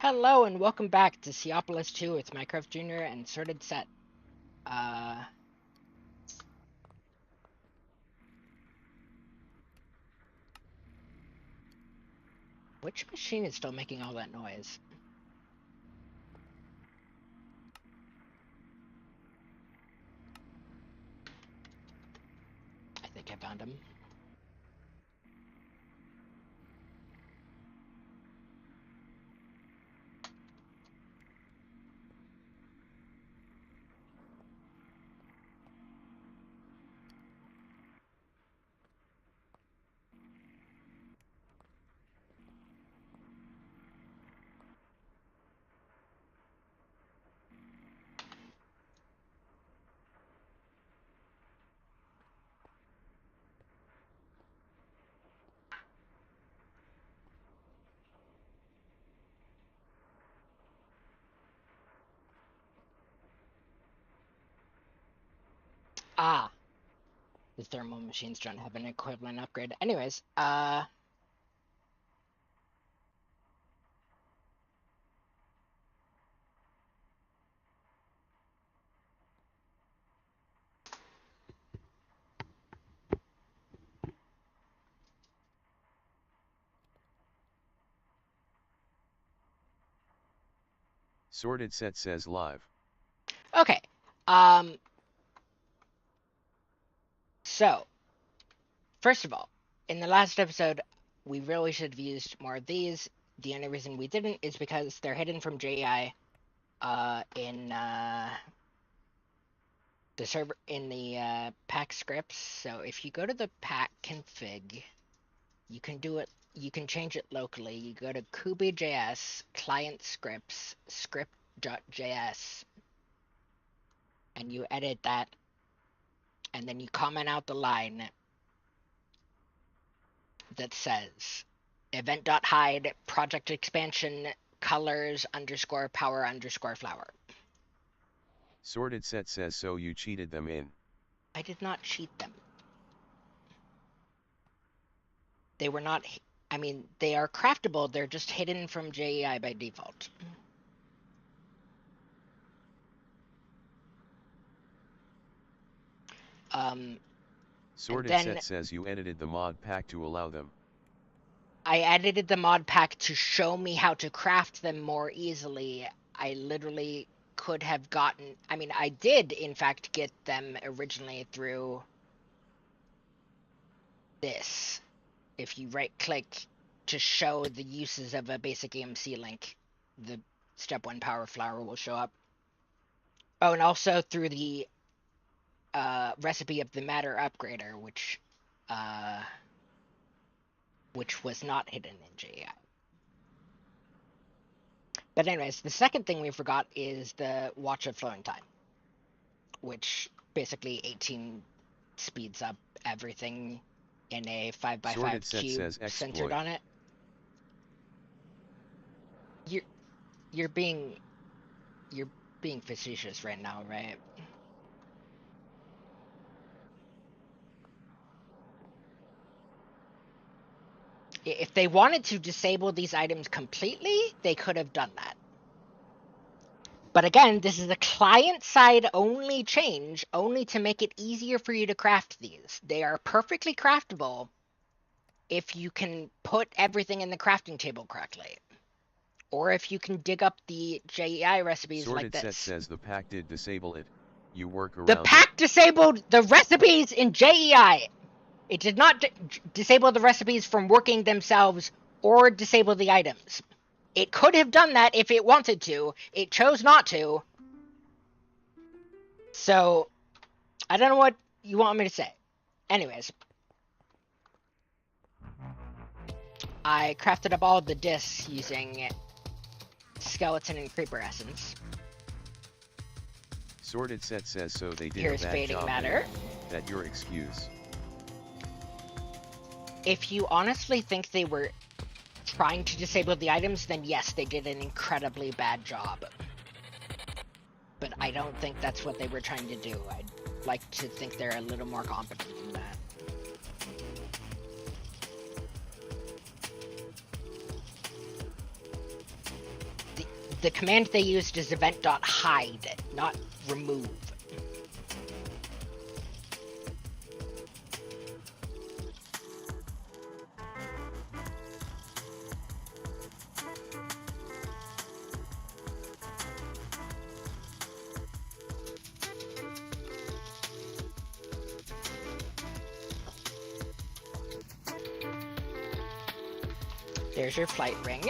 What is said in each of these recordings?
Hello and welcome back to Seaopolis 2 with Minecraft Jr. and Sorted Set. Uh, which machine is still making all that noise? I think I found him. Ah, the thermal machines don't have an equivalent upgrade. Anyways, Sorted Set says live. okay. So, first of all, in the last episode, we really should have used more of these. The only reason we didn't is because they're hidden from JEI, in, the server in the pack scripts. So if you go to the pack config, you can do it. You can change it locally. You go to kubi.js client scripts script.js and you edit that, and then you comment out the line that says event.hide project expansion colors underscore power underscore flower. Sorted Set says so you cheated them in. I did not cheat them. They were not. I mean, they are craftable. They're just hidden from JEI by default. Sorted then Set says you edited the mod pack to allow them. I edited the mod pack to show me how to craft them more easily. I literally could have gotten. I mean, I did in fact get them originally through this. If you right click to show the uses of a basic EMC link, the step 1 power flower will show up. Oh, and also through the recipe of the matter upgrader, which was not hidden in JEI. But anyways, the second thing we forgot is the watch of flowing time, which basically 18 speeds up everything in a 5x5 cube centered on it. You're being facetious right now, right? If they wanted to disable these items completely, they could have done that. But again, this is a client-side only change, only to make it easier for you to craft these. They are perfectly craftable if you can put everything in the crafting table correctly. Or if you can dig up the JEI recipes like this. Sorted Set says the pack did disable it. You work around the pack disabled the recipes in JEI. It did not disable the recipes from working themselves or disable the items. It could have done that if it wanted to. It chose not to. So, I don't know what you want me to say. Anyways. I crafted up all the discs using skeleton and creeper essence. Sorted Set says so they did Here's a bad fading job matter. That your excuse. If you honestly think they were trying to disable the items, then yes, they did an incredibly bad job. But I don't think that's what they were trying to do. I'd like to think they're a little more competent than that. The the command they used is event.hide, not remove. There's your flight ring.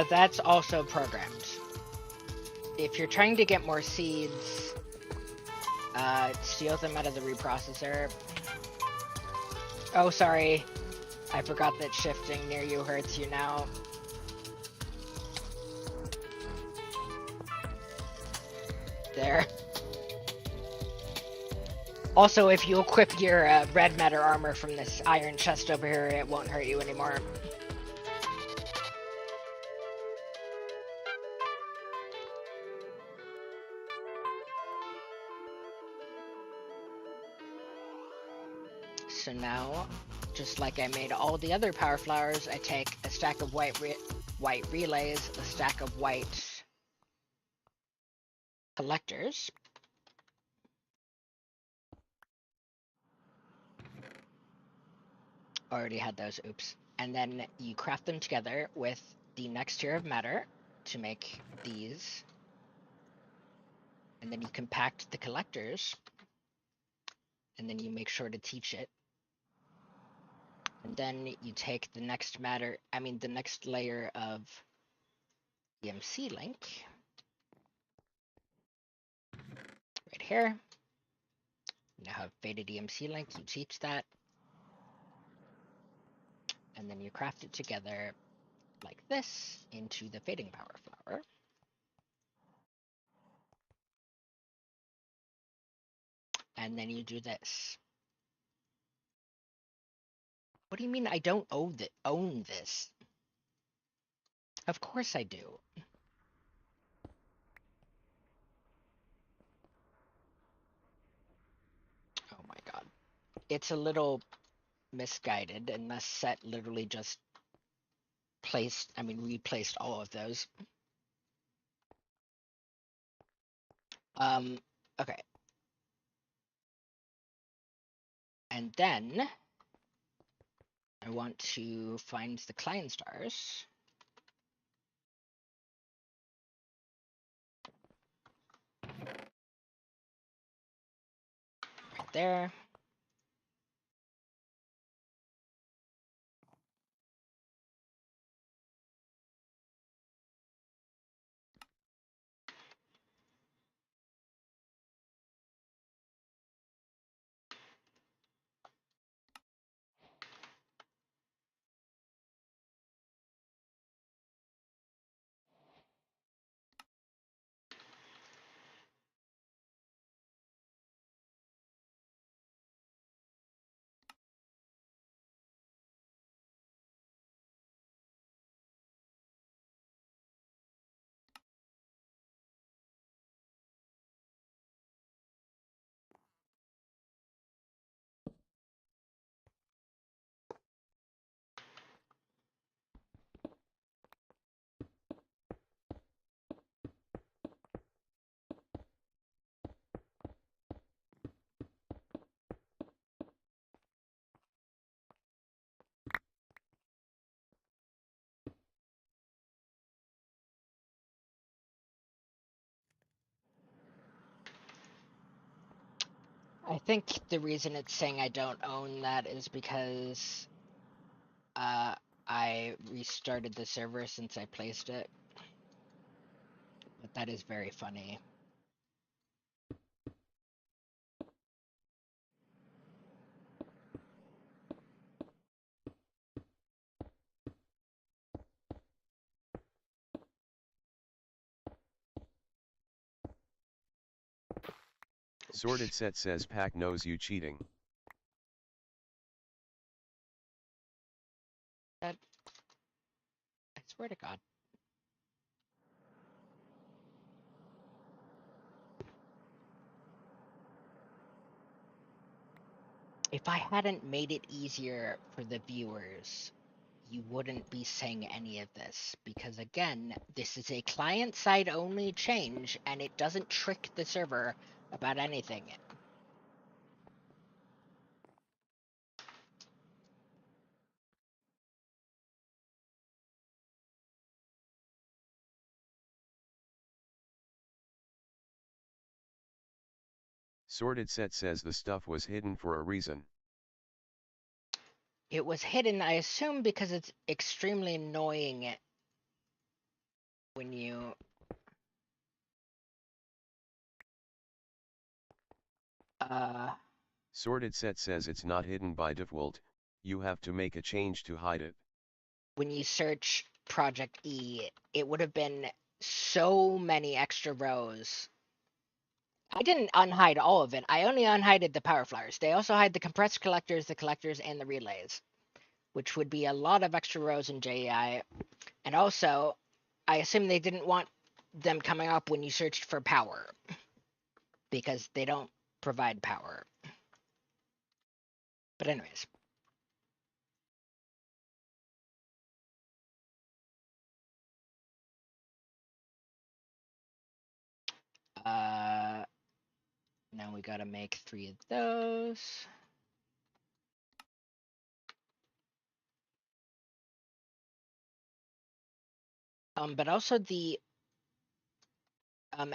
That's also programmed. If you're trying to get more seeds, steal them out of the reprocessor. Oh, sorry. I forgot that shifting near you hurts you now. There. Also, if you equip your red matter armor from this iron chest over here, it won't hurt you anymore. So now, just like I made all the other power flowers, I take a stack of white relays, a stack of white collectors, already had those, oops, and then you craft them together with the next tier of matter to make these, and then you compact the collectors, and then you make sure to teach it, and then you take the next the next layer of EMC link right here. Now have faded EMC link, you teach that, and then you craft it together like this into the fading power flower. And then you do this. What do you mean I don't own this? Of course I do. Oh my god. It's a little misguided, and this set literally just replaced all of those. Okay. And then I want to find the client stars. Right there. I think the reason it's saying I don't own that is because I restarted the server since I placed it. But that is very funny. Sorted set says Pack knows you cheating. I swear to God. If I hadn't made it easier for the viewers, you wouldn't be seeing any of this, because again, this is a client-side only change, and it doesn't trick the server about anything. Sorted Set says the stuff was hidden for a reason. It was hidden, I assume, because it's extremely annoying when you... Sorted Set says it's not hidden by default, you have to make a change to hide it. When you search Project E, it would have been so many extra rows. I didn't unhide all of it. I only unhided the power flyers. They also hide the compressed collectors, and the relays, which would be a lot of extra rows in JEI. And also, I assume they didn't want them coming up when you searched for power, because they don't provide power. But anyways. Now we gotta make 3 of those. But also the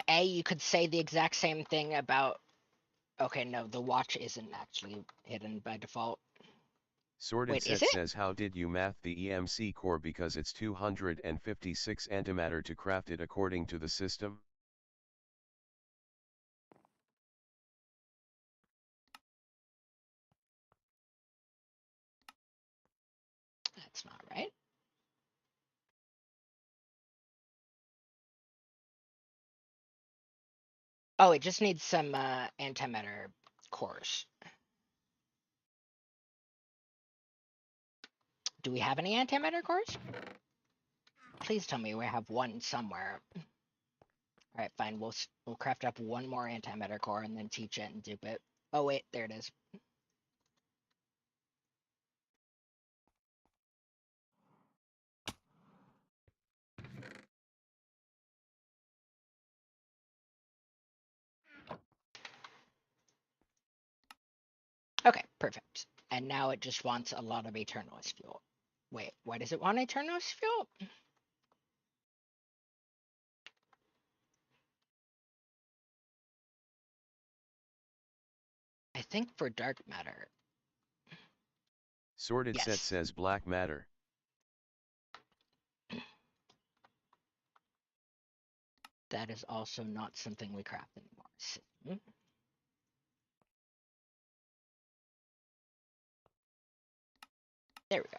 you could say the exact same thing about... Okay, no, the watch isn't actually hidden by default. Sorted Wait, is Set it? says how did you math the EMC core because it's 256 antimatter to craft it according to the system? That's not right. Oh, it just needs some antimatter cores. Do we have any antimatter cores? Please tell me we have one somewhere. All right, fine. We'll craft up one more antimatter core and then teach it and dupe it. Oh wait, there it is. Okay, perfect. And now it just wants a lot of Eternalist fuel. Wait, why does it want Eternalist fuel? I think for dark matter. Sorted Set Yes. says black matter. That is also not something we craft anymore. So, there we go.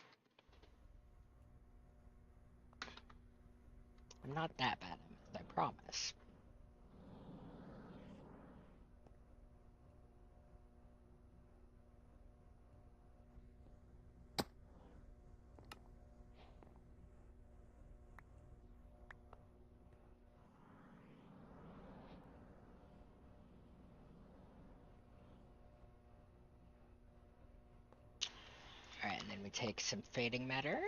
I'm not that bad at math, I promise. Alright, and then we take some fading matter.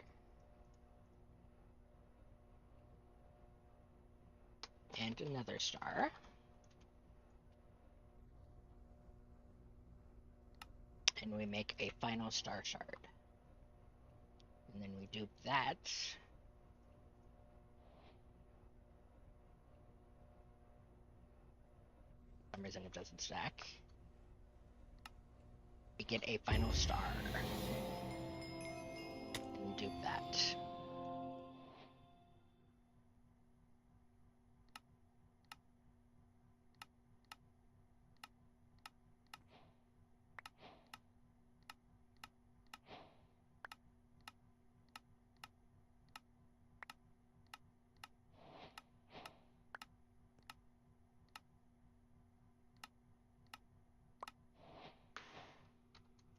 And another star. And we make a final star shard. And then we dupe that. For some reason it doesn't stack. We get a final star. And we dupe that.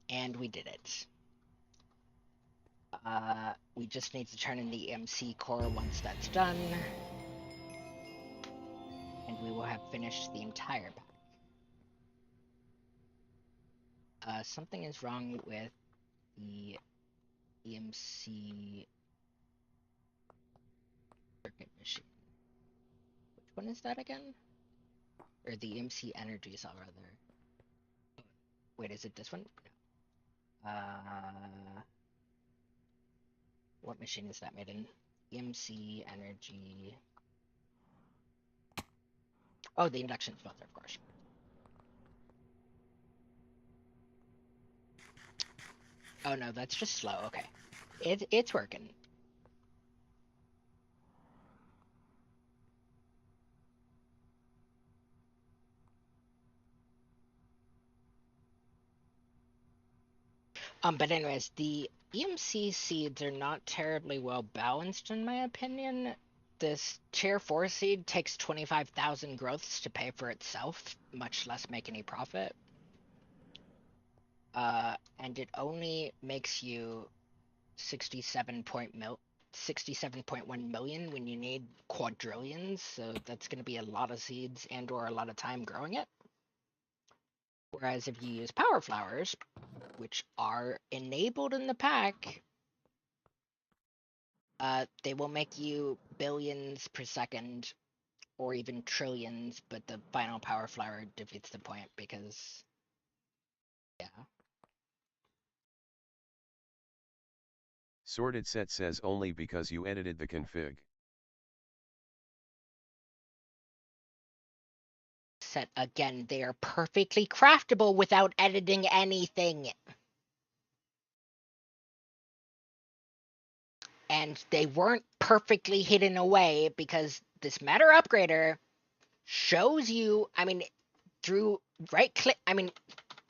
And we did it. We just need to turn in the MC core once that's done. And we will have finished the entire Something is wrong with the EMC circuit machine. Which one is that again? Or the EMC energy cell, rather. Wait, is it this one? No. What machine is that made in? EMC energy. Oh, the induction filter, of course. Oh no, that's just slow. Okay, it's working. But anyways, the EMC seeds are not terribly well balanced in my opinion. This tier 4 seed takes 25,000 growths to pay for itself, much less make any profit. And it only makes you 67.1 million when you need quadrillions, so that's going to be a lot of seeds and or a lot of time growing it. Whereas if you use power flowers, which are enabled in the pack, they will make you billions per second or even trillions, but the final power flower defeats the point because, yeah. Sorted set says only because you edited the config. Set again, they are perfectly craftable without editing anything. And they weren't perfectly hidden away because this matter upgrader shows you, through right click,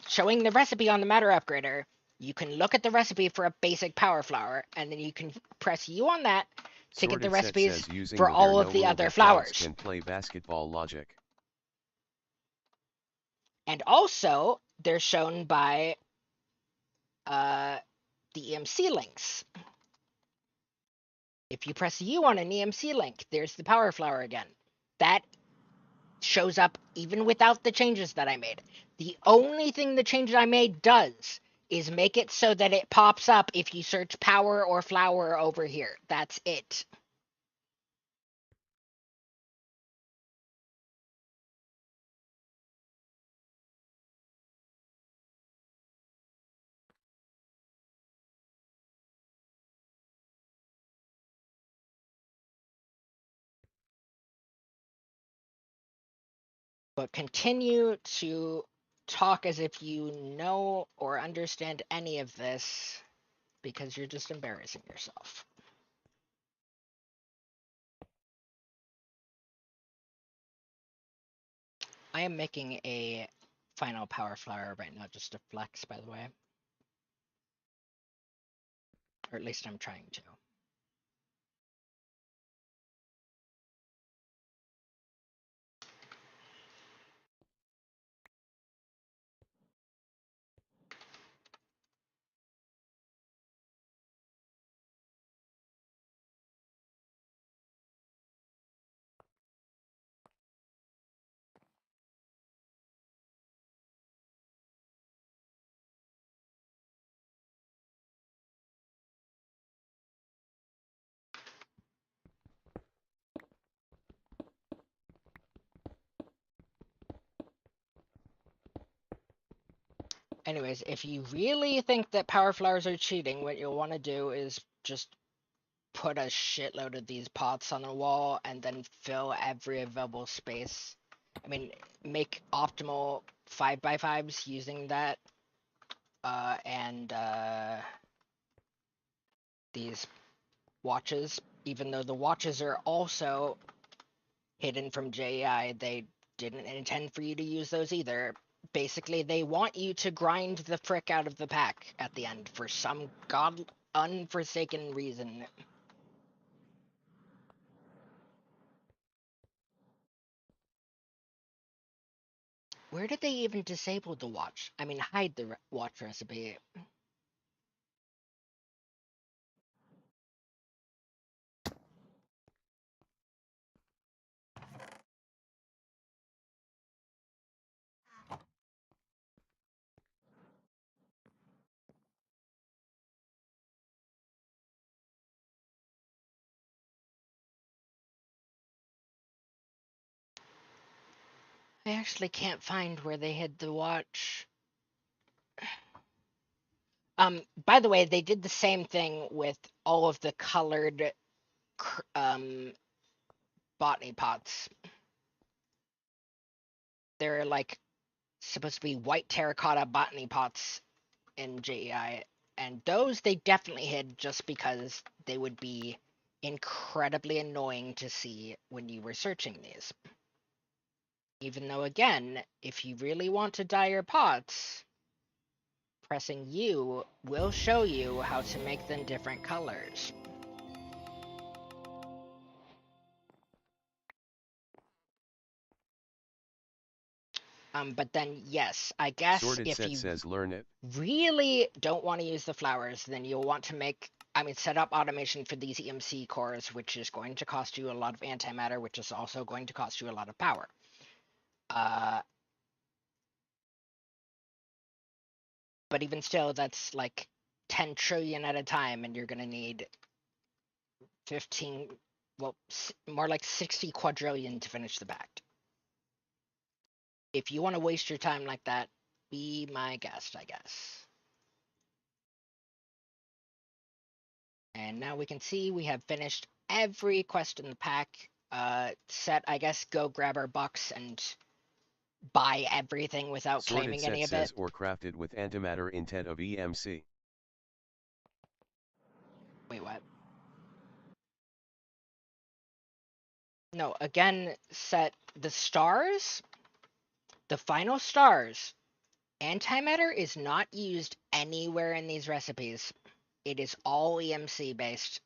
showing the recipe on the matter upgrader, you can look at the recipe for a basic power flower, and then you can press U on that to get the recipes for all of the other flowers. Can play basketball logic. And also, they're shown by the EMC links. If you press U on an EMC link, there's the power flower again. That shows up even without the changes that I made. The only thing the changes I made does is make it so that it pops up if you search power or flower over here. That's it. But continue to talk as if you know or understand any of this, because you're just embarrassing yourself. I am making a final power flower right now just to flex, by the way. Or at least I'm trying to. Anyways, if you really think that power flowers are cheating, what you'll want to do is just put a shitload of these pots on the wall and then fill every available space. Make optimal 5x5s using that. And these watches, even though the watches are also hidden from JEI, they didn't intend for you to use those either. Basically, they want you to grind the frick out of the pack at the end for some god unforsaken reason. Where did they even disable the watch? Hide the watch recipe. I actually can't find where they hid the watch. By the way, they did the same thing with all of the colored botany pots. They're like supposed to be white terracotta botany pots in JEI, and those they definitely hid just because they would be incredibly annoying to see when you were searching these. Even though, again, if you really want to dye your pots, pressing U will show you how to make them different colors. But then, yes, I guess Sorted if set you says learn it. really don't want to use the flowers, then you'll want to set up automation for these EMC cores, which is going to cost you a lot of antimatter, which is also going to cost you a lot of power. But even still, that's like 10 trillion at a time, and you're going to need 15, well, more like 60 quadrillion to finish the pact. If you want to waste your time like that, be my guest, I guess. And now we can see we have finished every quest in the pack. Set, I guess, go grab our bucks and buy everything without Sorted claiming set any of says it. or crafted with antimatter instead of EMC. Wait, what? No, again, set the stars, the final stars. Antimatter is not used anywhere in these recipes. It is all EMC based.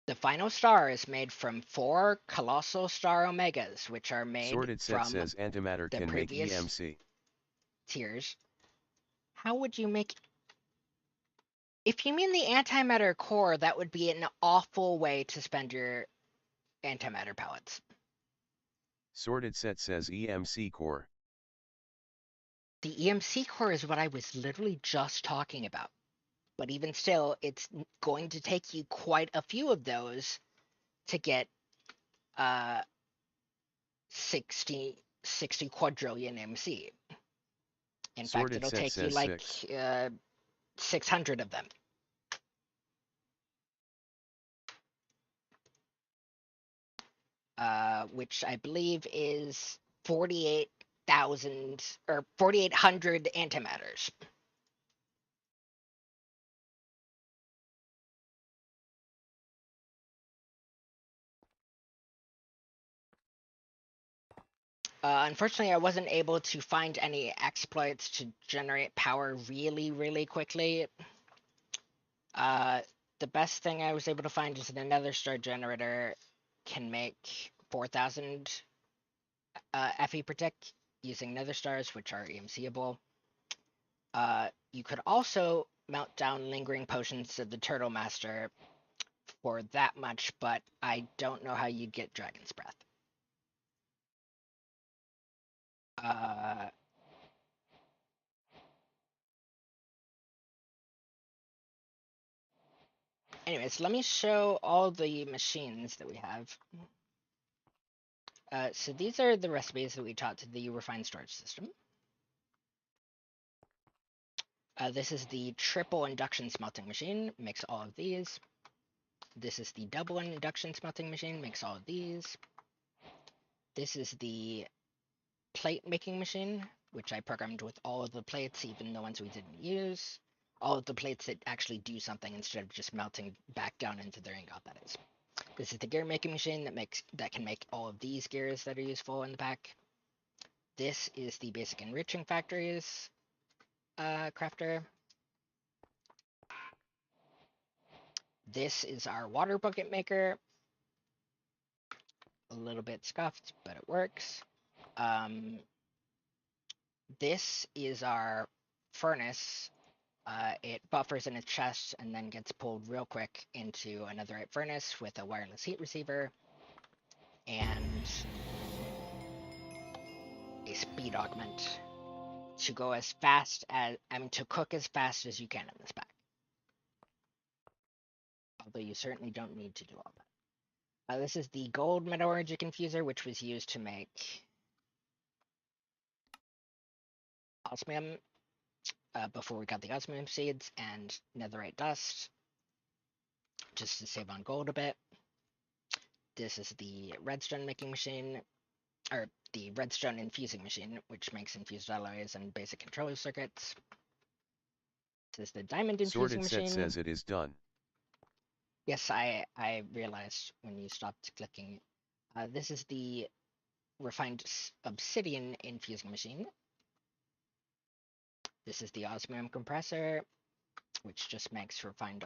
The final star is made from 4 colossal star omegas, which are made Sorted set from says antimatter the can make previous EMC. tiers. How would you make... If you mean the antimatter core, that would be an awful way to spend your antimatter pellets. Sorted set says EMC core. The EMC core is what I was literally just talking about. But even still, it's going to take you quite a few of those to get 60 quadrillion MC. In fact, Sorted it'll set take you says like 6. 600 of them. Which I believe is 48,000 or 4,800 antimatters. Unfortunately, I wasn't able to find any exploits to generate power really, really quickly. The best thing I was able to find is that a nether star generator can make 4,000 FE per tick using nether stars, which are EMCable. You could also melt down lingering potions of the Turtle Master for that much, but I don't know how you'd get Dragon's Breath. Anyways, let me show all the machines that we have. So these are the recipes that we taught to the refined storage system. This is the triple induction smelting machine, makes all of these. This is the double induction smelting machine, makes all of these. This is the plate making machine, which I programmed with all of the plates, even the ones we didn't use. All of the plates that actually do something instead of just melting back down into their ingot, that is. This is the gear making machine that can make all of these gears that are useful in the pack. This is the basic enriching factories crafter. This is our water bucket maker. A little bit scuffed, but it works. This is our furnace. It buffers in its chest and then gets pulled real quick into another furnace with a wireless heat receiver and a speed augment to go as fast as, to cook as fast as you can in this pack. Although you certainly don't need to do all that. This is the gold metallurgic infuser, which was used to make osmium before we got the osmium seeds and netherite dust, just to save on gold a bit. This is the redstone making machine, or the redstone infusing machine, which makes infused alloys and basic controller circuits. This is the diamond infusing Sorted set machine. says it is done. Yes, I realized when you stopped clicking. This is the refined obsidian infusing machine. This is the osmium compressor, which just makes refined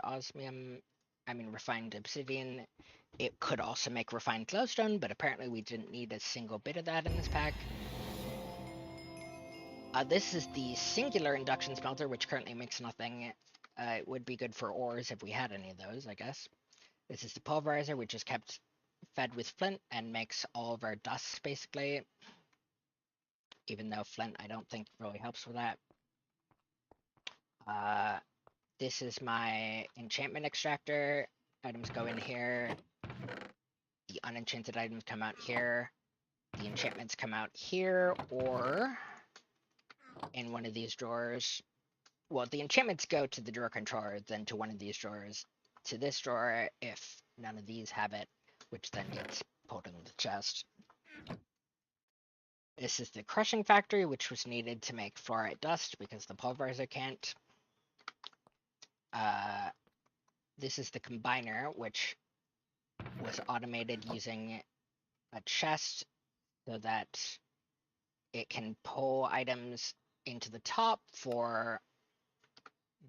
refined obsidian. It could also make refined glowstone, but apparently we didn't need a single bit of that in this pack. This is the singular induction smelter, which currently makes nothing. It would be good for ores if we had any of those, I guess. This is the pulverizer, which is kept fed with flint and makes all of our dusts, basically. Even though flint, I don't think really helps with that. This is my enchantment extractor. Items go in here. The unenchanted items come out here. The enchantments come out here, or in one of these drawers. Well, the enchantments go to the drawer controller, then to one of these drawers, to this drawer if none of these have it, which then gets pulled into the chest. This is the crushing factory, which was needed to make fluorite dust because the pulverizer can't. This is the combiner, which was automated using a chest so that it can pull items into the top for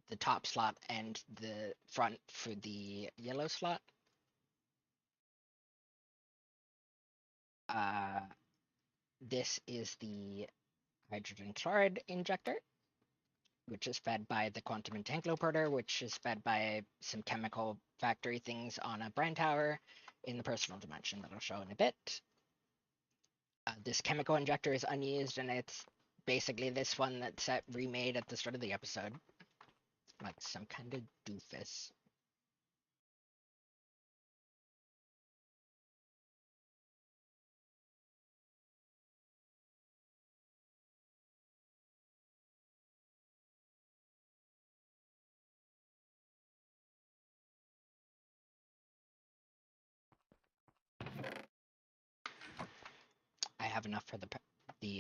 the top slot and the front for the yellow slot. This is the hydrogen chloride injector, which is fed by the quantum entangloporter, which is fed by some chemical factory things on a brand tower in the personal dimension that I'll show in a bit. This chemical injector is unused, and it's basically this one that's remade at the start of the episode. Like some kind of doofus. I have enough for the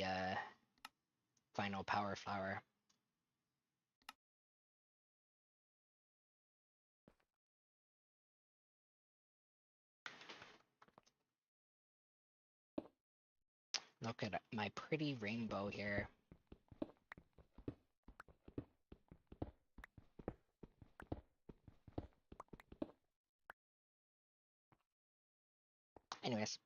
final power flower. Look at my pretty rainbow here. Anyways.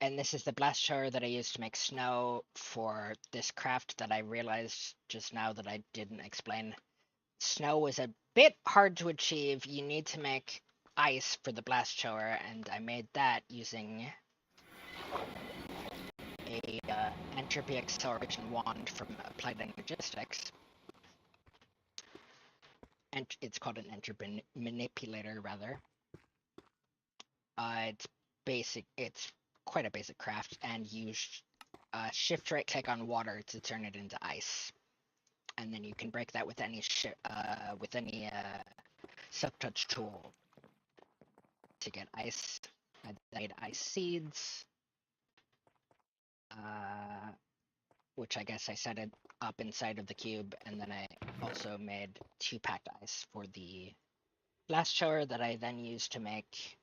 And this is the blast shower that I used to make snow for this craft that I realized just now that I didn't explain. Snow was a bit hard to achieve. You need to make ice for the blast shower, and I made that using a entropy acceleration wand from Applied Energistics. And it's called an entropy manipulator, rather. It's basic. It's quite a basic craft, and you shift right click on water to turn it into ice, and then you can break that with any subtouch tool to get ice. I made ice seeds, which I guess I set it up inside of the cube, and then I also made 2 packed ice for the blast shower that I then used to make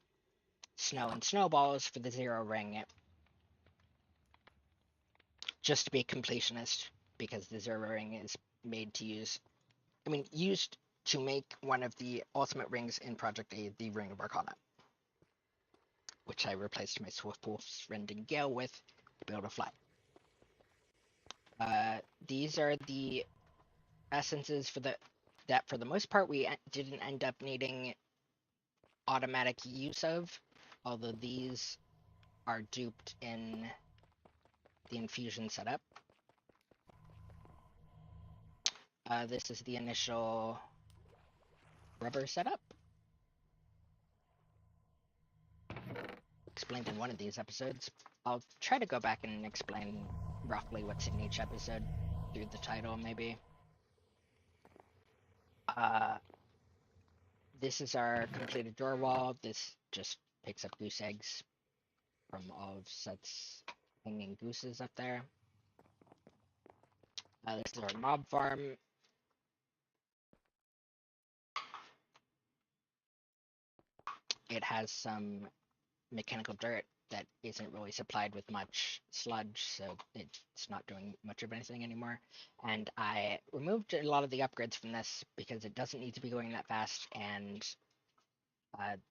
snow and snowballs for the 0 ring. Just to be a completionist, because the 0 ring is made to used to make one of the ultimate rings in Project A, the Ring of Arcana, which I replaced my Seaopolis Rending Gale with to be able to fly. These are the essences that for the most part we didn't end up needing automatic use of, although these are duped in the infusion setup. This is the initial rubber setup. Explained in one of these episodes. I'll try to go back and explain roughly what's in each episode through the title, maybe. This is our completed door wall. This just picks up goose eggs from all of Seth's hanging gooses up there. This is our mob farm. It has some mechanical dirt that isn't really supplied with much sludge, so it's not doing much of anything anymore. And I removed a lot of the upgrades from this because it doesn't need to be going that fast, and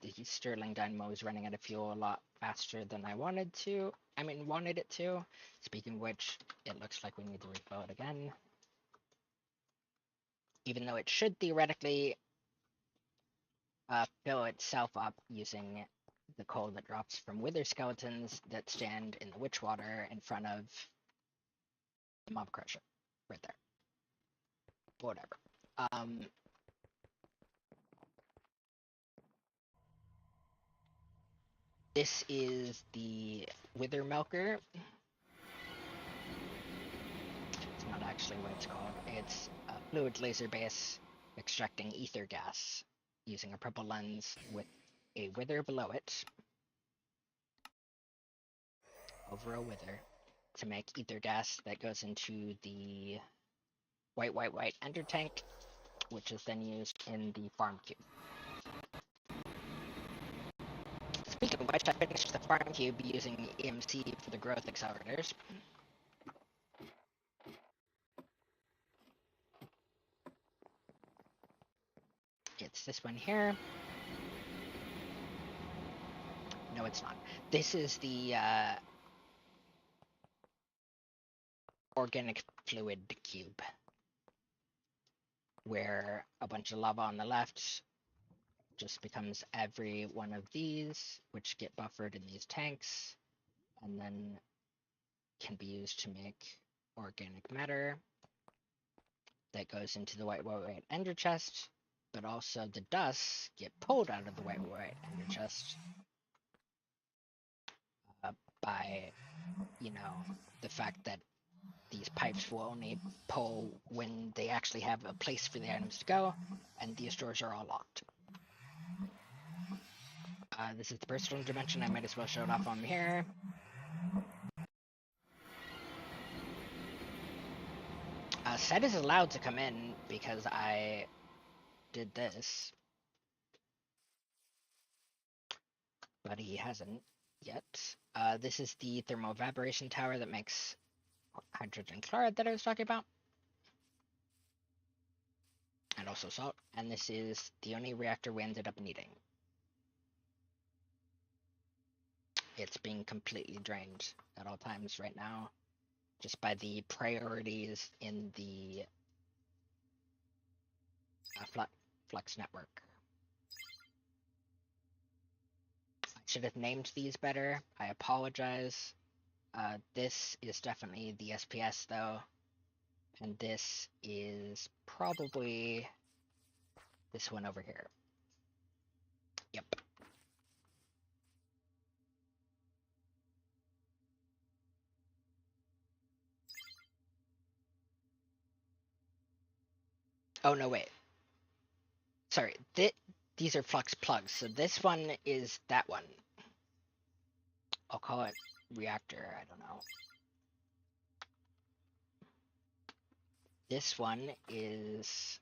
the Stirling Dynamo is running out of fuel a lot faster than I wanted it to. Speaking of which, it looks like we need to refill it again. Even though it should theoretically fill itself up using the coal that drops from wither skeletons that stand in the witch water in front of the mob crusher. Right there. Whatever. This is the wither milker. It's not actually what it's called. It's a fluid laser base extracting ether gas using a purple lens with a wither below it over a wither to make ether gas that goes into the white ender tank, which is then used in the farm cube. Speaking of which, I finished the farm cube using EMC for the growth accelerators. It's this one here. No, it's not. This is the organic fluid cube, where a bunch of lava on the left just becomes every one of these, which get buffered in these tanks, and then can be used to make organic matter that goes into the white ender chest, but also the dust get pulled out of the white ender chest by, the fact that these pipes will only pull when they actually have a place for the items to go, and these doors are all locked. This is the personal dimension. I might as well show it off on here. Seth is allowed to come in because I did this, but he hasn't yet. This is the thermal evaporation tower that makes hydrogen chloride that I was talking about, and also salt. And this is the only reactor we ended up needing. It's being completely drained at all times right now, just by the priorities in the Flux network. I should have named these better. I apologize. This is definitely the SPS though, and this is probably this one over here. Yep. Oh no, wait. Sorry, these are flux plugs, so this one is that one. I'll call it reactor, I don't know. This one is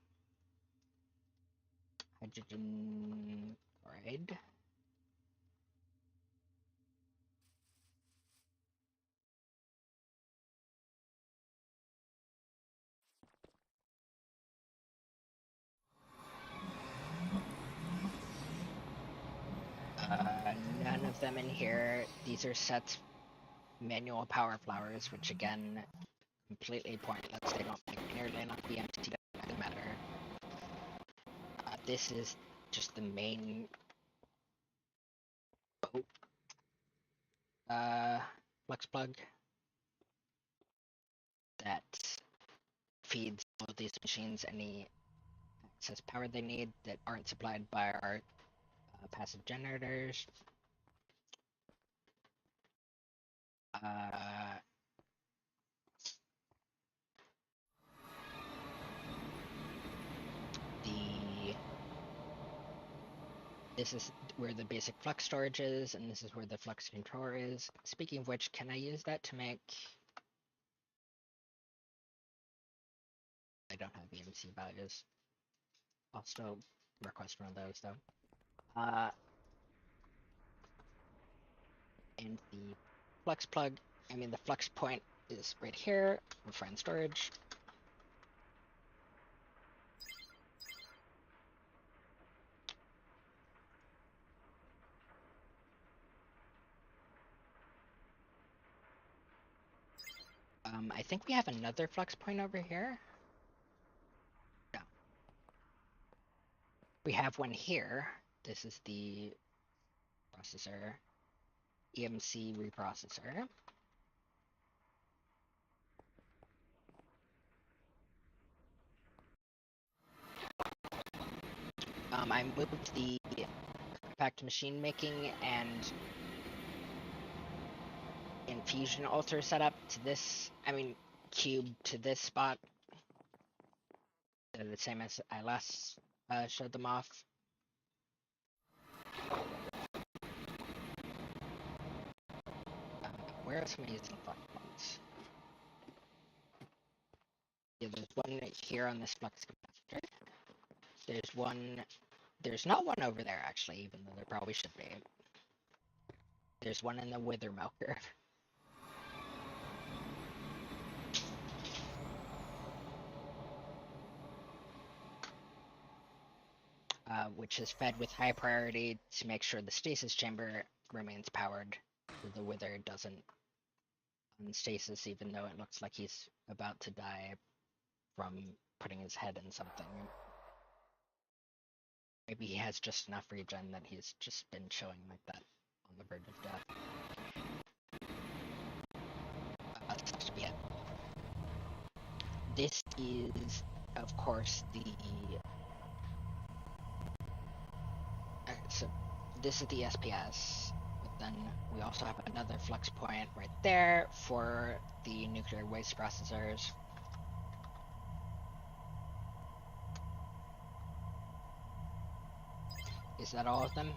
hydrogen chloride. None of them in here. These are Seth's manual power flowers, which again, completely pointless. They don't make nearly enough BMC to matter. This is just the main boat flux plug that feeds all of these machines any excess power they need that aren't supplied by our passive generators. This is where the basic flux storage is, and this is where the flux controller is. Speaking of which, can I use that to make... I don't have EMC values. I'll still request one of those, though. And the flux plug, the flux point is right here, refined storage. I think we have another flux point over here. No. We have one here. This is the processor, EMC reprocessor. I moved the compact machine making and infusion altar setup to this, cube to this spot. They're the same as I last showed them off. Where else am I using flux points? Yeah, there's one here on this flux capacitor. There's not one over there actually, even though there probably should be. There's one in the wither milker. Which is fed with high priority to make sure the stasis chamber remains powered, so the wither doesn't unstasis even though it looks like he's about to die from putting his head in something. Maybe he has just enough regen that he's just been showing like that on the verge of death. That seems to be it. This is, of course, so this is the SPS, but then we also have another flux point right there for the nuclear waste processors. Is that all of them?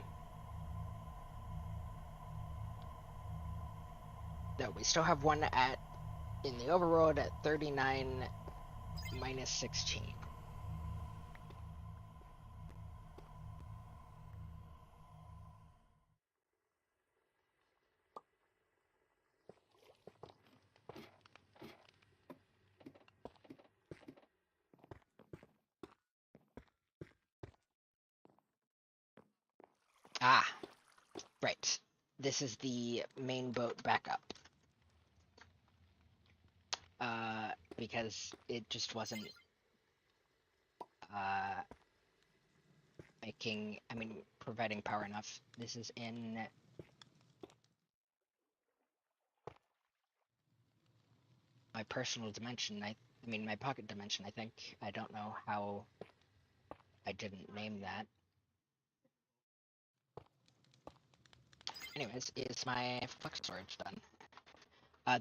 No, we still have one in the overworld at 39 minus 16. Ah, right. This is the main boat backup. Because it just wasn't providing power enough. This is in my personal dimension. My pocket dimension, I think. I don't know how I didn't name that. Anyways, is my flux storage done?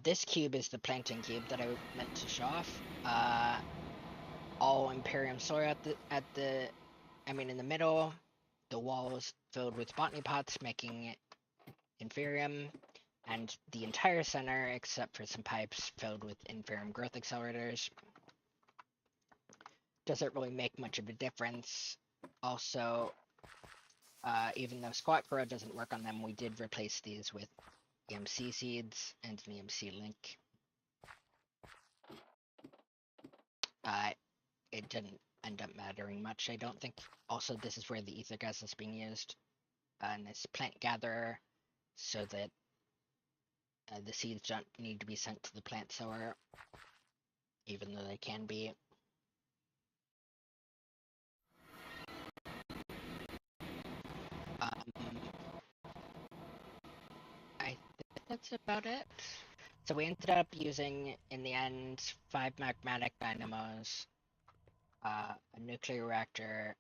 This cube is the planting cube that I meant to show off. All Imperium soil in the middle. The walls filled with botany pots, making Inferium, and the entire center, except for some pipes, filled with Inferium growth accelerators. Doesn't really make much of a difference. Also, even though Squat Grow doesn't work on them, we did replace these with EMC seeds and an EMC link. It didn't end up mattering much, I don't think. Also, this is where the ether gas is being used, and this plant gatherer, so that the seeds don't need to be sent to the plant sower, even though they can be. I think that's about it. So we ended up using, in the end, 5 magmatic dynamos a nuclear reactor,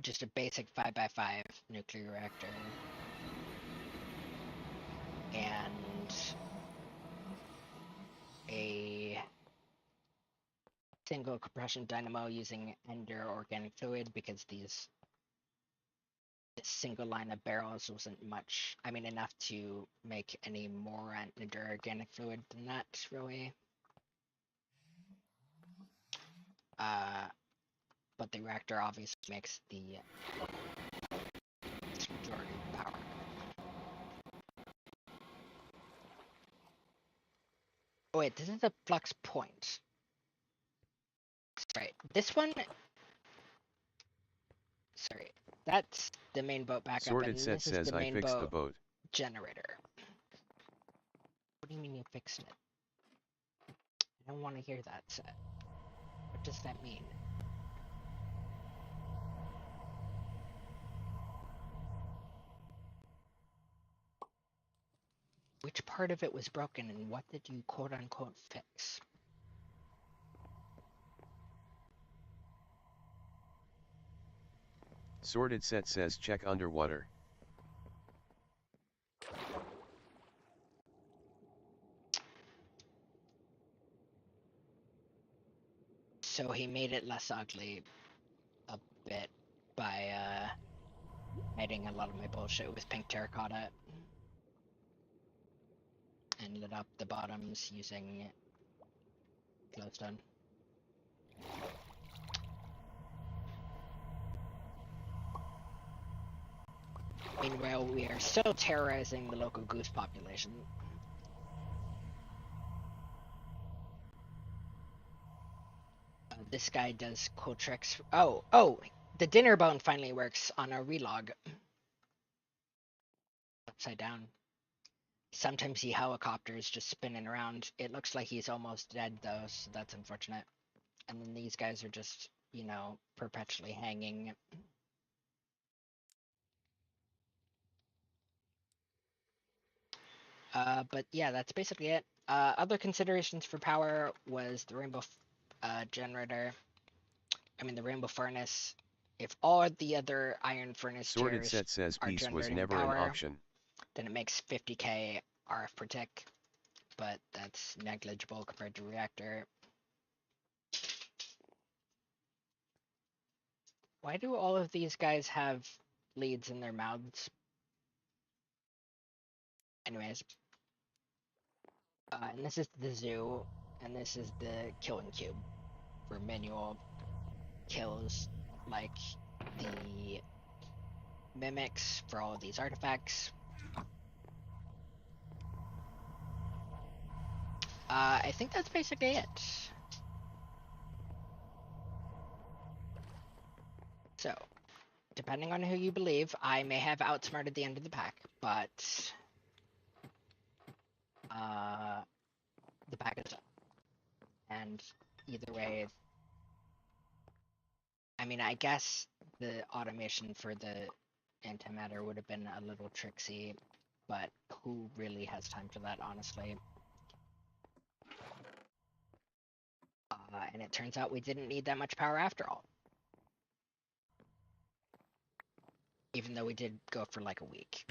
just a basic 5x5 nuclear reactor, and a single compression dynamo using Ender organic fluid, because this single line of barrels wasn't much, I mean enough to make any more Ender organic fluid than that, really. But the reactor obviously makes the majority of the power. Oh wait, this is a flux point. Right, this one. Sorry, that's the main boat backup, Sorted and Set this is says the I main fixed the boat boat. generator. What do you mean you fixed it? I don't want to hear that set. What does that mean? Which part of it was broken, and what did you quote-unquote fix? Sorted Set says check underwater. So he made it less ugly a bit by hiding a lot of my bullshit with pink terracotta, and lit up the bottoms using glowstone. Meanwhile, we are still terrorizing the local goose population. This guy does cool tricks. Oh, the dinner bone finally works on a relog. Upside down. Sometimes he helicopters just spinning around. It looks like he's almost dead though, so that's unfortunate. And then these guys are just, you know, perpetually hanging. But yeah, that's basically it. Other considerations for power was the rainbow generator. I mean, the rainbow furnace. If all the other iron furnace Sorted tiers Set says are peace was generating never power, an option. then it makes 50k RF per tick, but that's negligible compared to reactor. Why do all of these guys have leads in their mouths? Anyways, and this is the zoo, and this is the killing cube for manual kills, like the mimics for all of these artifacts. I think that's basically it. So, depending on who you believe, I may have outsmarted the end of the pack, but the pack is up. And either way, I mean, I guess the automation for the antimatter would have been a little tricksy, but who really has time for that, honestly? And it turns out we didn't need that much power after all. Even though we did go for like a week.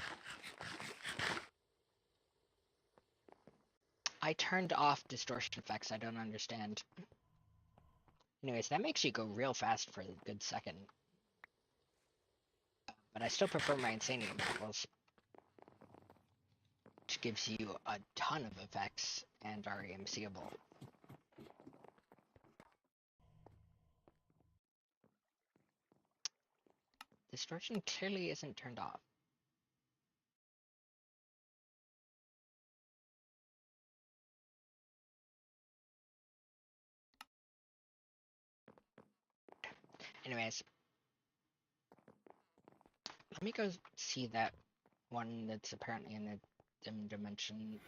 I turned off distortion effects, I don't understand. Anyways, that makes you go real fast for a good second. But I still prefer my Insanium apples, which gives you a ton of effects and are MCable. Distortion clearly isn't turned off. Anyways, let me go see that one that's apparently in a dim dimension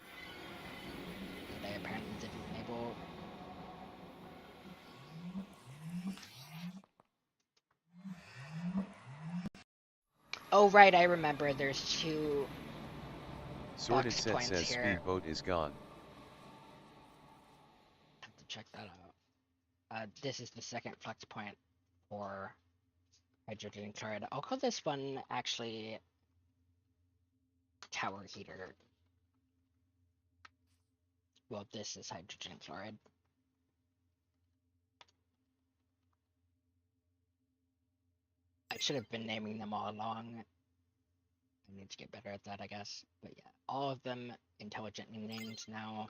that I apparently didn't enable. Oh right, I remember. There's two Sorted flux Set points says here. speedboat is gone. Have to check that out. This is the second flux point. or hydrogen chloride. I'll call this one actually tower heater. Well, this is hydrogen chloride. I should have been naming them all along. I need to get better at that, I guess. But yeah, all of them intelligently named now.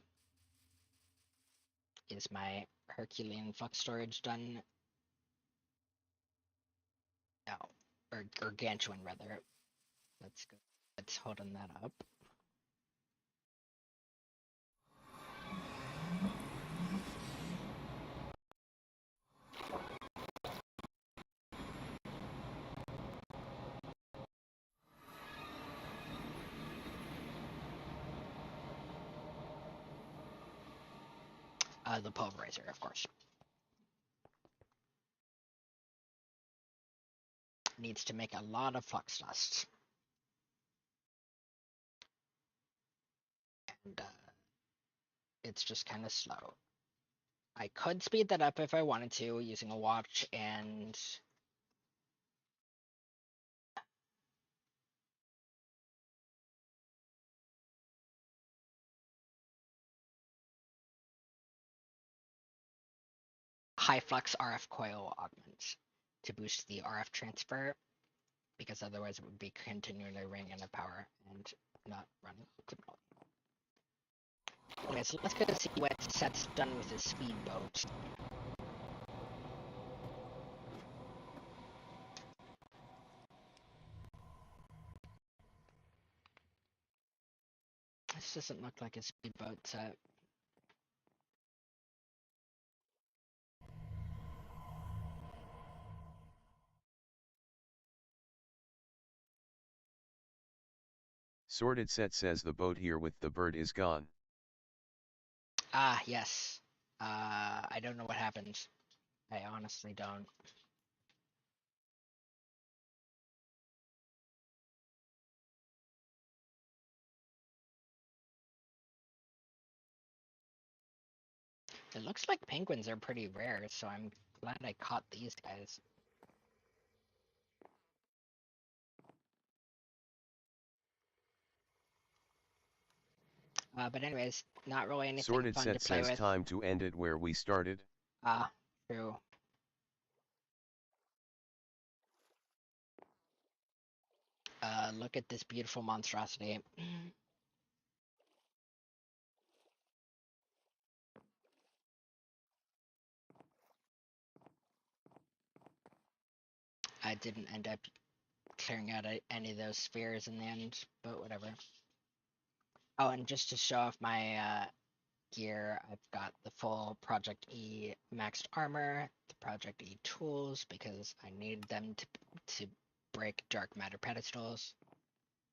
Is my Herculean flux storage done? No, or gargantuan rather. Let's go. Let's hold on that up. The pulverizer, of course. Needs to make a lot of flux dust. And it's just kind of slow. I could speed that up if I wanted to using a watch and high flux RF coil augments to boost the RF transfer, because otherwise it would be continually running out of power and not running optimally. Okay, so let's go see what Seth's done with his speedboat. This doesn't look like a speedboat, Seth. Sorted Set says the boat here with the bird is gone. Ah, yes. I don't know what happened. I honestly don't. It looks like penguins are pretty rare, so I'm glad I caught these guys. But anyways, not really anything Sorted fun to Set play says with. time to end it where we started. Ah, true. Look at this beautiful monstrosity. I didn't end up clearing out any of those spheres in the end, but whatever. Oh, and just to show off my gear, I've got the full Project E maxed armor, the Project E tools, because I need them to break dark matter pedestals.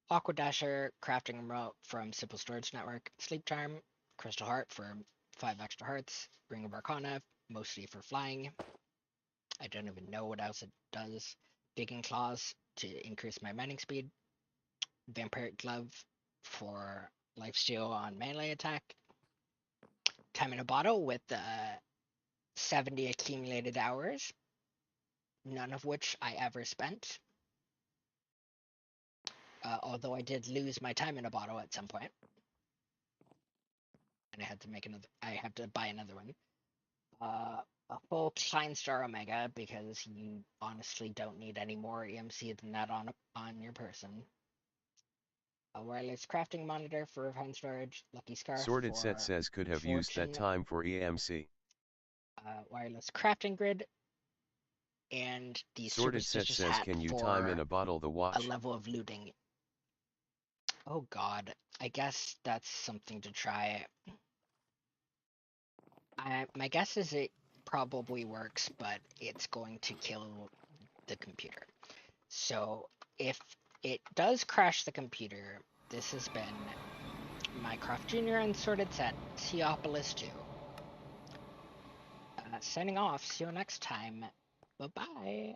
Aqua Dasher, crafting remote from Simple Storage Network, Sleep Charm, Crystal Heart for 5 extra hearts, Ring of Arcana, mostly for flying. I don't even know what else it does. Digging Claws to increase my mining speed, Vampiric Glove for lifesteal on melee attack, Time in a Bottle with 70 accumulated hours, none of which I ever spent. Although I did lose my time in a bottle at some point, and I had to make another. I have to buy another one. A full Kleinstar Omega, because you honestly don't need any more EMC than that on your person. A wireless crafting monitor for refined storage. Lucky Scarf Sorted for Set says could have used that fortune. time for EMC. Wireless crafting grid. And the Sorted Set superstitious says hat can you for time in a bottle the a watch? level of looting. Oh god, I guess that's something to try. My guess is it probably works, but it's going to kill the computer. So if it does crash the computer, this has been Mycroft Jr. and Sorted Set, Seaopolis 2. Signing off, see you next time. Bye-bye.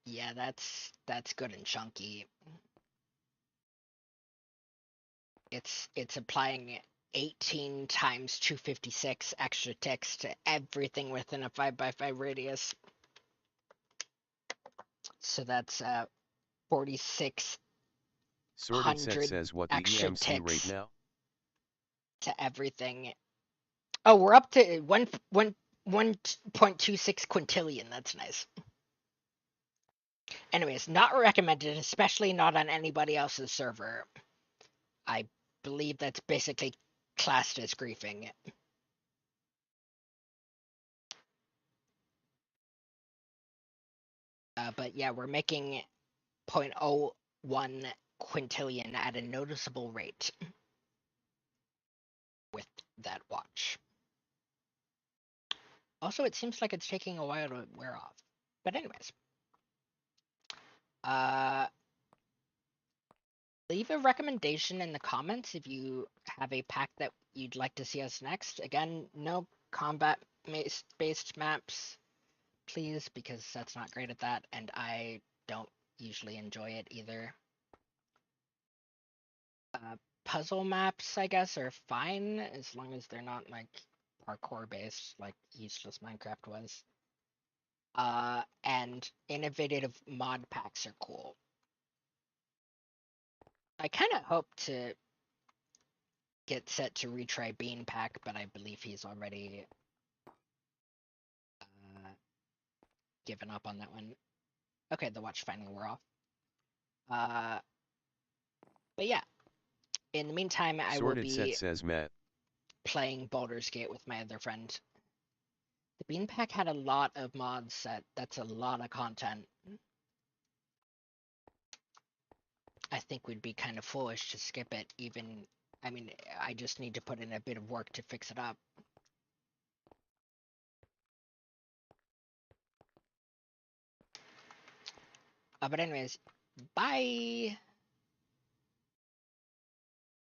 Yeah, that's good and chunky. It's applying 18 times 256 extra ticks to everything within a 5x5 radius. So that's 4,600 Sorted set says what the extra EMC rate ticks now? to everything. Oh, we're up to 1.26 quintillion. That's nice. Anyways, not recommended, especially not on anybody else's server. I believe that's basically classed as griefing. But yeah, we're making 0.01 quintillion at a noticeable rate with that watch. Also, it seems like it's taking a while to wear off. But anyways, leave a recommendation in the comments if you have a pack that you'd like to see us next. Again, no combat-based maps, please, because that's not great at that, and I don't usually enjoy it either. Puzzle maps, I guess, are fine as long as they're not like parkour based like Useless Minecraft was. And innovative mod packs are cool. I kind of hope to get set to retry Bean Pack, but I believe he's already given up on that one. Okay, the watch finally wore off. But yeah, in the meantime, I will Sorted set be says Matt. playing Baldur's Gate with my other friend. The Bean Pack had a lot of mods that's a lot of content. I think we'd be kind of foolish to skip it even. I mean, I just need to put in a bit of work to fix it up. But anyways, bye!